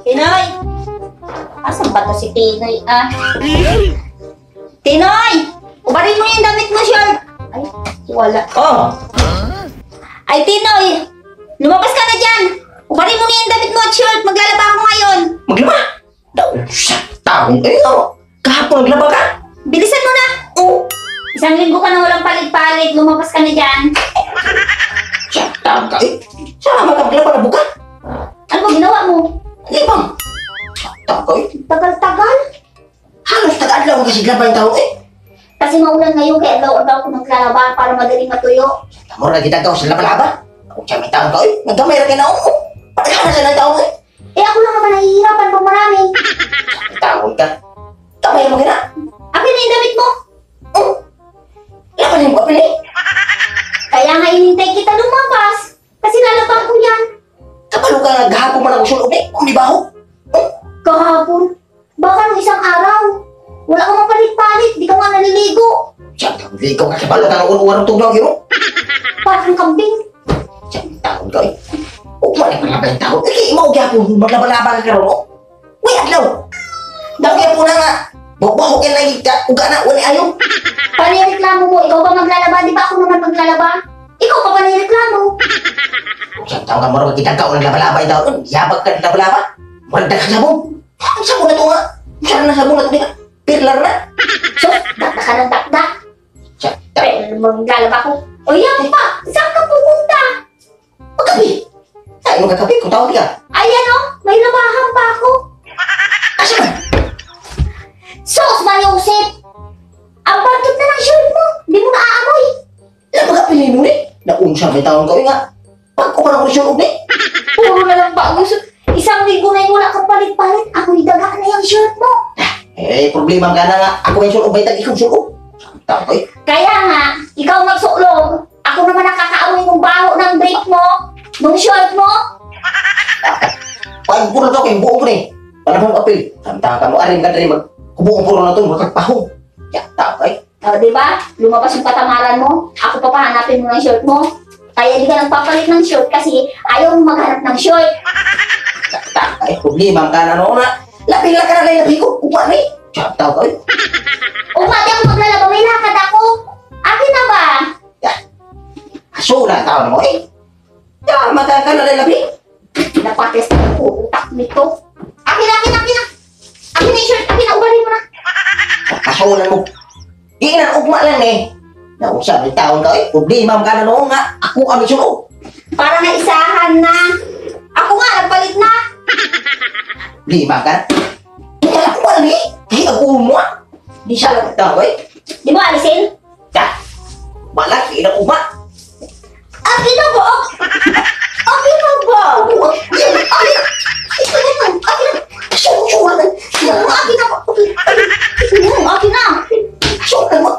Tinoy! Asan ba to si Tinoy, ah? Tinoy! Ubarin mo yung damit mo, shirt! Ay, wala. Oh, Ay, Tinoy! Lumabas ka na dyan! Ubarin mo na yung damit mo at shirt! Maglalaba ako ngayon! maglaba. Daw, sa taong oh. Kahapon naglaba ka? Bilisan mo na! Oh, Isang linggo ka na walang palit-palit. Lumabas ka na dyan. sa taong ka Sama ka maglaba na buka? Ano ba ginawa mo? Hindi bang? Sa taong ka Tagal-tagal. Halos taga-adlaw kasi glaba yung taong Kasi maulan ngayon kaya daw ako naglalaba para madaling matuyo. Tamo na kita gaw sa laba-laba. Kung siya may taong ka nagdamay rin na ako. Pagkana sa ng taong Eh ako lang naman nahihirapan pag marami. Taong ka. Tamay mo kina. Akin na yung damit mo. Oh, laban yung kapili. Kaya nga inintay kita lumabas. Kasi lalabang ko yan. Kapalo ka nga gahapon man ako sulog kung di ba ako? Kahapon. Baka nung isang araw. Wala ka mapalit-palit. Di ka nga naliligo. Siya, ikaw ka kapalo ka ng unuwarang tugnaw yun. Parang kambing. Siya, taon ka Huwag mo na malaba yung taon. Hindi, mo gahapon maglaba-laba ka karoon mo. Uy, adlaw. Dahil po na nga. Bawa ko kayo na uga na. Wala ayaw. Panireklamo mo. Ikaw ba maglalaba? Di ba ako naman maglalaba? Ikaw pa panireklamo. Siya, taon ka mo kita ka unang laba-laba yung taon. Yabag ka ng laba-laba. Magdag ka sabong. Ang sabong na ito nga. Saan na sabong na ito? Pirlar na. So, takda ka ng takda. Siya, taon. Pero maglalaba ko. O yan pa. Saan ka pupunta? Pagkabi. Tayo mo kakabi kung tawag ka. Ayan o. May labahan pa ako. Asa man? Sos, Mariusip! Ang bagit na ng shirt mo! Di mo naaamoy! Lang magkapili mo ni. Naunsa may taong gawin nga. Pag ko pa na ko sulog ni. Puro na lang bago. Isang linggo na yung wala kang palit-palit. Ako'y daga na yung shirt mo. Eh, problema ka na nga. Ako yung sulog, may tag-ikaw sulog. Taong ko Kaya nga, ikaw magsuklog. Ako naman nakakaamoy ng baho ng brief mo. Nung shirt mo. Pag puro to, yung buong ko ni. Panabang kapil. Samtang ka mo, aring ka rin mag... Kubuong puro na ito, magkagpahong. Ya, taong O, di ba? Lumabas yung katamaran mo. Ako pa pahanapin mo ng shirt mo. Kaya di ka nagpapalit ng shirt kasi ayaw mo maghanap ng shirt. taong problema ka na noon na. Labi lang ka na lang, labi ko. Kuha ni. Siya, taong Umati ako maglalaba. May lakad ako. Akin na ba? Aso na taon mo eh. Ya, mata ka na lang, labi. Napates na ako. Utak nito. Akin na yung shirt. Akin na, ubalin mo na. Kasulan mo. Di na ugma lang eh. Nausap ni taon ka eh. Problema ka na noon nga. Ako kami sunog. Para na isahan na. Ako nga, nagpalit na. Problema ka na. Kaya ako ba ni? Kaya ako mo ah. Di siya lang taon eh. Di mo alisin? Ya, malaki na ugma. Akin na ba? Akin na ba? Akin na. Susulan. Akin na ba? Akin na. Susulan mo.